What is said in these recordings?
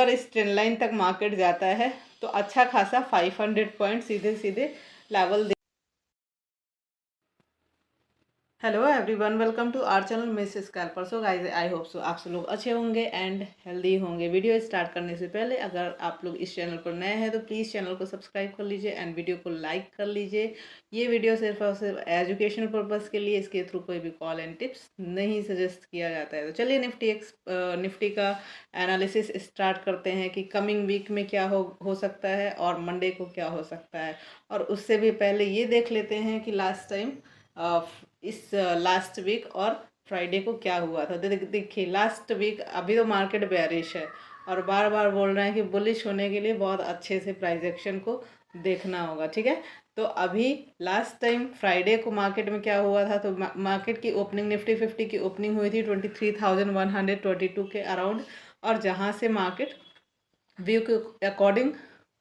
और इस trend line तक मार्केट जाता है तो अच्छा खासा 500 पॉइंट सीधे सीधे level. Hello everyone, welcome to our channel miss scalper. So guys, I hope so आप सब लोग अच्छे होंगे एंड हेल्दी होंगे। वीडियो स्टार्ट करने से पहले अगर आप लोग इस चैनल पर नए हैं तो प्लीज़ चैनल को सब्सक्राइब कर लीजिए एंड वीडियो को लाइक कर लीजिए। ये वीडियो सिर्फ और सिर्फ एजुकेशन पर्पज़ के लिए, इसके थ्रू कोई भी कॉल एंड टिप्स नहीं सजेस्ट किया जाता है। तो चलिए निफ्टी का एनालिसिस स्टार्ट करते हैं कि कमिंग वीक में क्या हो सकता है और मंडे को क्या हो सकता है। और उससे भी पहले ये देख लेते हैं कि लास्ट टाइम इस लास्ट वीक और फ्राइडे को क्या हुआ था। देखिए लास्ट वीक अभी तो मार्केट बेयरिश है और बार बार बोल रहे हैं कि बुलिश होने के लिए बहुत अच्छे से प्राइस एक्शन को देखना होगा, ठीक है। तो अभी लास्ट टाइम फ्राइडे को मार्केट में क्या हुआ था, तो मार्केट की ओपनिंग निफ्टी 50 की ओपनिंग हुई थी 23,122 के अराउंड, और जहां से मार्केट व्यू के अकॉर्डिंग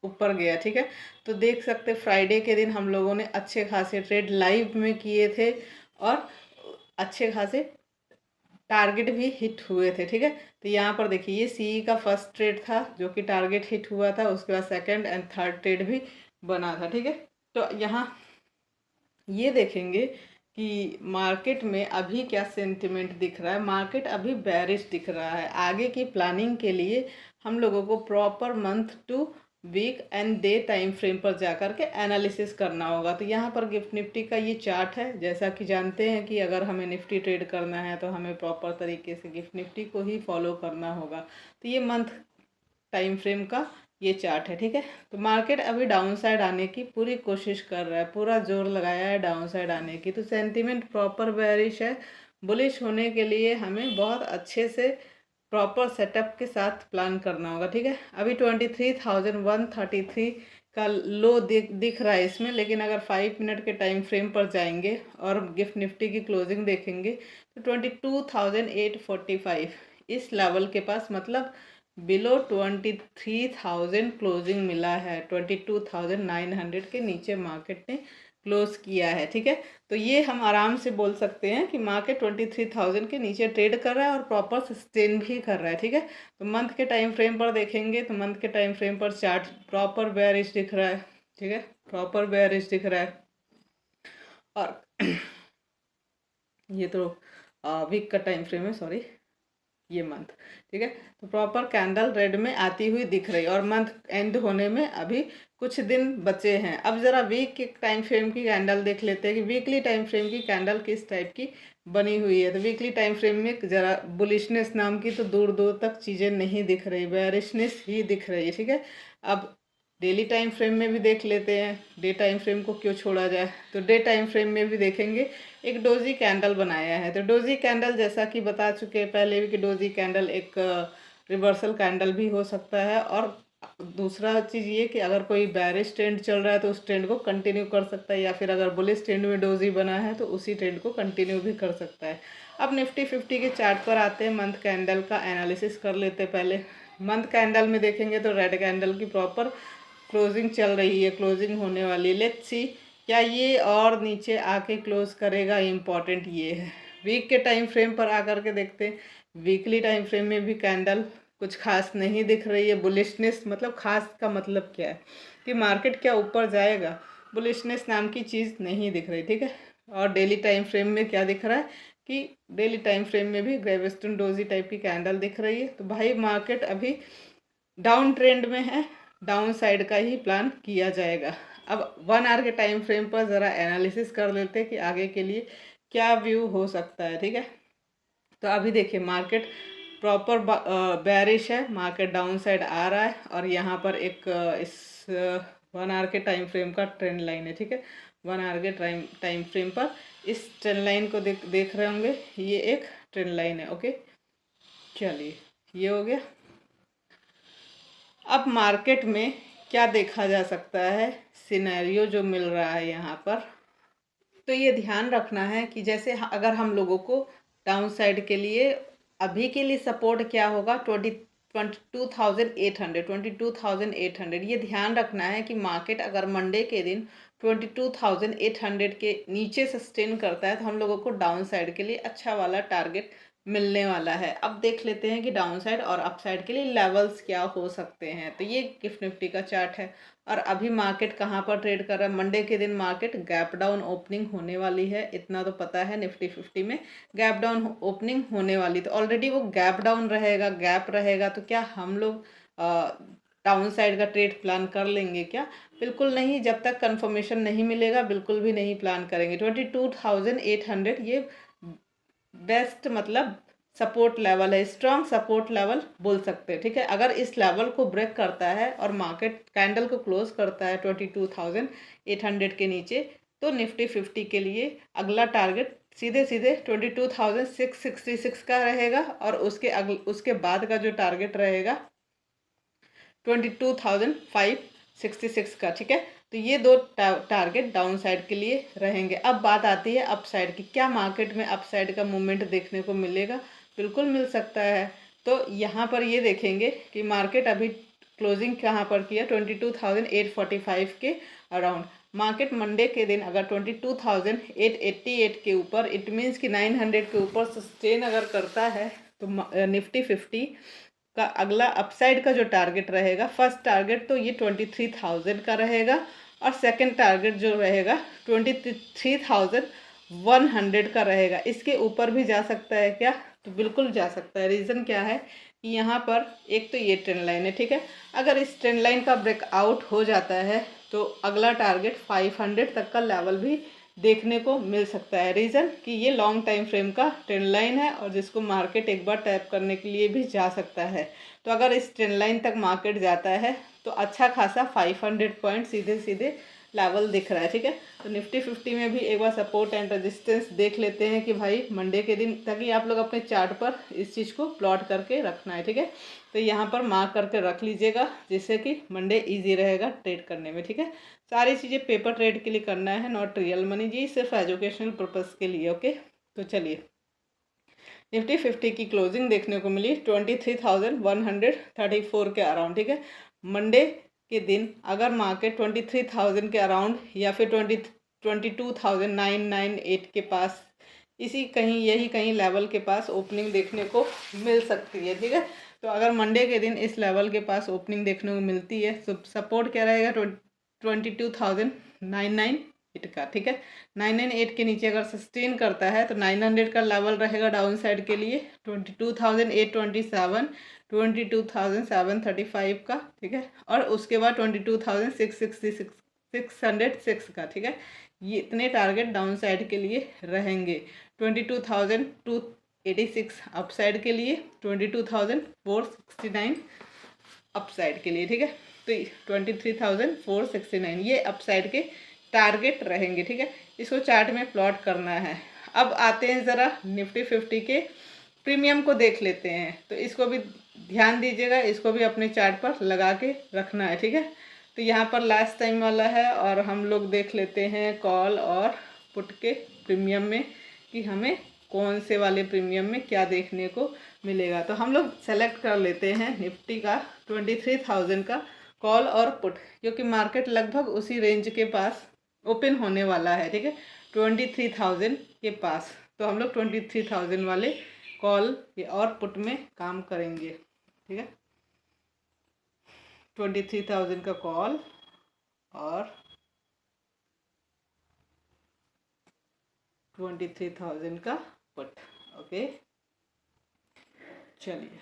ऊपर गया, ठीक है। तो देख सकते फ्राइडे के दिन हम लोगों ने अच्छे खासे ट्रेड लाइव में किए थे और अच्छे खासे टारगेट भी हिट हुए थे, ठीक है। तो यहाँ पर देखिए ये सीई का फर्स्ट ट्रेड था जो कि टारगेट हिट हुआ था, उसके बाद सेकंड एंड थर्ड ट्रेड भी बना था, ठीक है। तो यहाँ ये देखेंगे कि मार्केट में अभी क्या सेंटिमेंट दिख रहा है। मार्केट अभी बेरिश दिख रहा है। आगे की प्लानिंग के लिए हम लोगों को proper month to week and day time frame पर जा कर के एनालिसिस करना होगा। तो यहाँ पर गिफ्ट निफ्टी का ये चार्ट है। जैसा कि जानते हैं कि अगर हमें निफ्टी ट्रेड करना है तो हमें प्रॉपर तरीके से गिफ्ट निफ्टी को ही फॉलो करना होगा। तो ये मंथ टाइम फ्रेम का ये चार्ट है, ठीक है। तो मार्केट अभी डाउन साइड आने की पूरी कोशिश कर रहा है, पूरा जोर लगाया है डाउन साइड आने की। तो सेंटीमेंट प्रॉपर बेयरिश है। बुलिश होने के लिए हमें बहुत अच्छे से प्रॉपर सेटअप के साथ प्लान करना होगा, ठीक है। अभी 23,133 का लो दिख रहा है इसमें, लेकिन अगर 5 मिनट के टाइम फ्रेम पर जाएंगे और गिफ्ट निफ्टी की क्लोजिंग देखेंगे तो 22,845 इस लेवल के पास, मतलब बिलो 23,000 क्लोजिंग मिला है। 22,900 के नीचे मार्केट ने क्लोज किया है, ठीक है। तो ये हम आराम से बोल सकते हैं कि मार्केट 23,000 के नीचे ट्रेड कर रहा है और प्रॉपर सस्टेन भी कर रहा है, ठीक है। तो मंथ के टाइम फ्रेम पर देखेंगे तो मंथ के टाइम फ्रेम पर चार्ट प्रॉपर बेयरिश दिख रहा है, ठीक है, प्रॉपर बेयरिश दिख रहा है। और ये तो वीक का टाइम फ्रेम है, सॉरी, ये मंथ, ठीक है। तो प्रॉपर कैंडल रेड में आती हुई दिख रही है और मंथ एंड होने में अभी कुछ दिन बचे हैं। अब ज़रा वीक के टाइम फ्रेम की कैंडल देख लेते हैं कि वीकली टाइम फ्रेम की कैंडल किस टाइप की बनी हुई है। तो वीकली टाइम फ्रेम में ज़रा बुलिशनेस नाम की तो दूर दूर तक चीज़ें नहीं दिख रही, बेरिशनेस ही दिख रही है, ठीक है। अब डेली टाइम फ्रेम में भी देख लेते हैं, डे टाइम फ्रेम को क्यों छोड़ा जाए। तो डे टाइम फ्रेम में भी देखेंगे एक डोजी कैंडल बनाया है। तो डोजी कैंडल जैसा कि बता चुके हैं पहले भी कि डोजी कैंडल एक रिवर्सल कैंडल भी हो सकता है। और दूसरा चीज़ ये कि अगर कोई बेरिश ट्रेंड चल रहा है तो उस ट्रेंड को कंटिन्यू कर सकता है, या फिर अगर बुलिश ट्रेंड में डोजी बना है तो उसी ट्रेंड को कंटिन्यू भी कर सकता है। अब निफ्टी 50 के चार्ट पर आते हैं, मंथ कैंडल का एनालिसिस कर लेते हैं। पहले मंथ कैंडल में देखेंगे तो रेड कैंडल की प्रॉपर क्लोजिंग चल रही है, क्लोजिंग होने वाली। लेट्स सी क्या ये और नीचे आके क्लोज करेगा, इम्पॉर्टेंट ये है। वीक के टाइम फ्रेम पर आकर के देखते हैं। वीकली टाइम फ्रेम में भी कैंडल कुछ खास नहीं दिख रही है। बुलिशनेस मतलब खास का मतलब क्या है कि मार्केट क्या ऊपर जाएगा, बुलिशनेस नाम की चीज़ नहीं दिख रही, ठीक है। और डेली टाइम फ्रेम में क्या दिख रहा है कि डेली टाइम फ्रेम में भी ग्रेविस्टन डोजी टाइप की कैंडल दिख रही है। तो भाई मार्केट अभी डाउन ट्रेंड में है, डाउन साइड का ही प्लान किया जाएगा। अब 1 आवर के टाइम फ्रेम पर ज़रा एनालिसिस कर लेते हैं कि आगे के लिए क्या व्यू हो सकता है, ठीक है। तो अभी देखिए मार्केट प्रॉपर बेरिश है, मार्केट डाउन साइड आ रहा है और यहाँ पर एक इस 1 आवर के टाइम फ्रेम का ट्रेंड लाइन है, ठीक है। 1 आवर के टाइम फ्रेम पर इस ट्रेंड लाइन को देख रहे होंगे, ये एक ट्रेंड लाइन है, ओके। चलिए ये हो गया। अब मार्केट में क्या देखा जा सकता है, सिनेरियो जो मिल रहा है यहाँ पर, तो ये ध्यान रखना है कि जैसे अगर हम लोगों को डाउन साइड के लिए अभी के लिए सपोर्ट क्या होगा, 22,800 ये ध्यान रखना है कि मार्केट अगर मंडे के दिन 22,800 के नीचे सस्टेन करता है तो हम लोगों को डाउन साइड के लिए अच्छा वाला टारगेट मिलने वाला है। अब देख लेते हैं कि डाउन साइड और अप साइड के लिए लेवल्स क्या हो सकते हैं। तो ये गिफ्ट निफ्टी का चार्ट है और अभी मार्केट कहाँ पर ट्रेड कर रहा है। मंडे के दिन मार्केट गैप डाउन ओपनिंग होने वाली है, इतना तो पता है। निफ्टी 50 में गैप डाउन ओपनिंग होने वाली, तो ऑलरेडी वो गैप डाउन रहेगा, गैप रहेगा। तो क्या हम लोग डाउन साइड का ट्रेड प्लान कर लेंगे क्या? बिल्कुल नहीं, जब तक कंफर्मेशन नहीं मिलेगा बिल्कुल भी नहीं प्लान करेंगे। 22,800 ये बेस्ट मतलब सपोर्ट लेवल है, स्ट्रॉन्ग सपोर्ट लेवल बोल सकते हैं, ठीक है। अगर इस लेवल को ब्रेक करता है और मार्केट कैंडल को क्लोज करता है 22,800 के नीचे, तो निफ्टी 50 के लिए अगला टारगेट सीधे सीधे 22,666 का रहेगा और उसके बाद का जो टारगेट रहेगा 22,566 का, ठीक है। तो ये दो टारगेट डाउन साइड के लिए रहेंगे। अब बात आती है अप साइड की, क्या मार्केट में अप साइड का मूवमेंट देखने को मिलेगा? बिल्कुल मिल सकता है। तो यहाँ पर ये देखेंगे कि मार्केट अभी क्लोजिंग कहाँ पर किया, 22,845 के अराउंड। मार्केट मंडे के दिन अगर 22,888 के ऊपर, इट मीन्स कि 900 के ऊपर सस्टेन अगर करता है, तो निफ्टी 50 का अगला अपसाइड का जो टारगेट रहेगा, फर्स्ट टारगेट तो ये 23,000 का रहेगा और सेकंड टारगेट जो रहेगा 23,100 का रहेगा। इसके ऊपर भी जा सकता है क्या? तो बिल्कुल जा सकता है। रीज़न क्या है कि यहाँ पर एक तो ये ट्रेंड लाइन है, ठीक है। अगर इस ट्रेंड लाइन का ब्रेकआउट हो जाता है तो अगला टारगेट 500 तक का लेवल भी देखने को मिल सकता है। रीज़न कि ये लॉन्ग टाइम फ्रेम का ट्रेंड लाइन है और जिसको मार्केट एक बार टैप करने के लिए भी जा सकता है। तो अगर इस ट्रेंड लाइन तक मार्केट जाता है तो अच्छा खासा 500 पॉइंट सीधे सीधे लेवल दिख रहा है, ठीक है। तो निफ्टी 50 में भी एक बार सपोर्ट एंड रेजिस्टेंस देख लेते हैं कि भाई मंडे के दिन, ताकि आप लोग अपने चार्ट पर इस चीज़ को प्लॉट करके रखना है, ठीक है। तो यहाँ पर मार्क करके रख लीजिएगा जिससे कि मंडे इजी रहेगा ट्रेड करने में, ठीक है। सारी चीज़ें पेपर ट्रेड के लिए करना है, नॉट रियल मनी जी, सिर्फ एजुकेशनल पर्पज़ के लिए, ओके। तो चलिए, निफ्टी 50 की क्लोजिंग देखने को मिली 23,134 के अराउंड, ठीक है। मंडे के दिन अगर मार्केट 23,000 के अराउंड या फिर 22,998 के पास, इसी कहीं यही कहीं लेवल के पास ओपनिंग देखने को मिल सकती है, ठीक है। तो अगर मंडे के दिन इस लेवल के पास ओपनिंग देखने को मिलती है तो सपोर्ट क्या रहेगा 22,998 का, ठीक है। 998 के नीचे अगर सस्टेन करता है तो 900 का लेवल रहेगा डाउन साइड के लिए, 22,827, 22,735 का, ठीक है। और उसके बाद 22,666 का, ठीक है। ये इतने टारगेट डाउन साइड के लिए रहेंगे। 22,286 अप साइड के लिए, 22,469 अप साइड के लिए, ठीक है। तो 23,469 ये अप साइड के टारगेट रहेंगे, ठीक है। इसको चार्ट में प्लॉट करना है। अब आते हैं ज़रा निफ्टी 50 के प्रीमियम को देख लेते हैं। तो इसको भी ध्यान दीजिएगा, इसको भी अपने चार्ट पर लगा के रखना है, ठीक है। तो यहाँ पर लास्ट टाइम वाला है और हम लोग देख लेते हैं कॉल और पुट के प्रीमियम में कि हमें कौन से वाले प्रीमियम में क्या देखने को मिलेगा। तो हम लोग सेलेक्ट कर लेते हैं निफ्टी का 23,000 का कॉल और पुट, क्योंकि मार्केट लगभग उसी रेंज के पास ओपन होने वाला है, ठीक है, 23,000 के पास। तो हम लोग 23,000 वाले कॉल और पुट में काम करेंगे, ठीक है। 23,000 का कॉल और 23,000 का पुट, ओके। चलिए,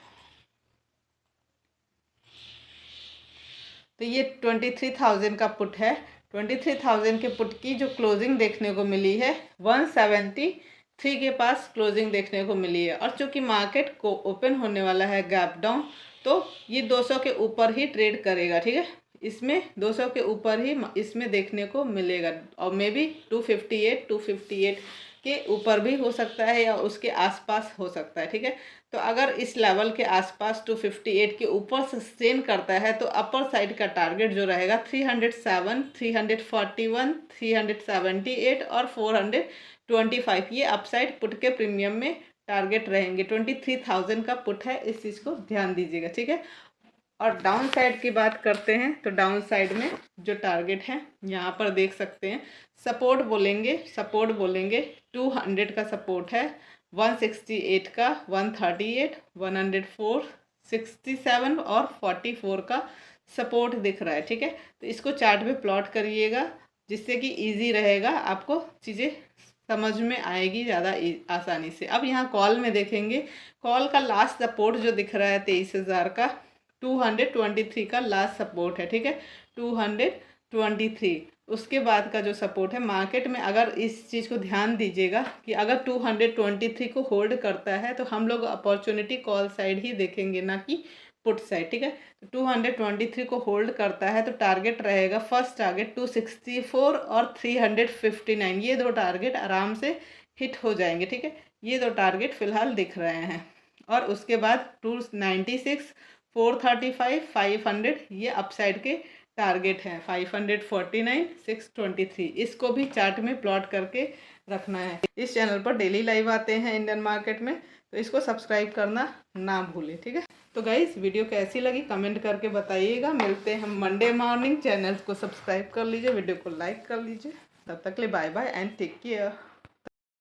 तो ये 23,000 का पुट है। 23,000 के पुट की जो क्लोजिंग देखने को मिली है 173 के पास क्लोजिंग देखने को मिली है। और चूंकि मार्केट को ओपन होने वाला है गैप डाउन, तो ये 200 के ऊपर ही ट्रेड करेगा, ठीक है। इसमें 200 के ऊपर ही इसमें देखने को मिलेगा और मे बी 258 के ऊपर भी हो सकता है या उसके आसपास हो सकता है, ठीक है। तो अगर इस लेवल के आसपास 258 के ऊपर सस्टेन करता है तो अपर साइड का टारगेट जो रहेगा 307, 341, 378 और 425, ये अपसाइड पुट के प्रीमियम में टारगेट रहेंगे। 23,000 का पुट है, इस चीज़ को ध्यान दीजिएगा, ठीक है। और डाउन साइड की बात करते हैं तो डाउन साइड में जो टारगेट है यहाँ पर देख सकते हैं, सपोर्ट बोलेंगे 200 का सपोर्ट है 168 का 138, 104, 67 और 44 का सपोर्ट दिख रहा है, ठीक है। तो इसको चार्ट पे प्लॉट करिएगा, जिससे कि इजी रहेगा, आपको चीज़ें समझ में आएगी ज़्यादा आसानी से। अब यहाँ कॉल में देखेंगे, कॉल का लास्ट सपोर्ट जो दिख रहा है 23,000 का 223 का लास्ट सपोर्ट है, ठीक है, 223। उसके बाद का जो सपोर्ट है मार्केट में, अगर इस चीज़ को ध्यान दीजिएगा कि अगर 223 को होल्ड करता है तो हम लोग अपॉर्चुनिटी कॉल साइड ही देखेंगे, ना कि पुट साइड, ठीक है। तो 223 को होल्ड करता है तो टारगेट रहेगा, फर्स्ट टारगेट 264 और 359, ये दो टारगेट आराम से हिट हो जाएंगे, ठीक है। ये दो टारगेट फिलहाल दिख रहे हैं। और उसके बाद 296, 435, 500 ये अपसाइड के टारगेट हैं, 549, 623, इसको भी चार्ट में प्लॉट करके रखना है। इस चैनल पर डेली लाइव आते हैं इंडियन मार्केट में, तो इसको सब्सक्राइब करना ना भूलें, ठीक है। तो गाइस वीडियो कैसी लगी कमेंट करके बताइएगा। मिलते हैं हम मंडे मॉर्निंग। चैनल को सब्सक्राइब कर लीजिए, वीडियो को लाइक कर लीजिए। तब तक के लिए bye bye and take care.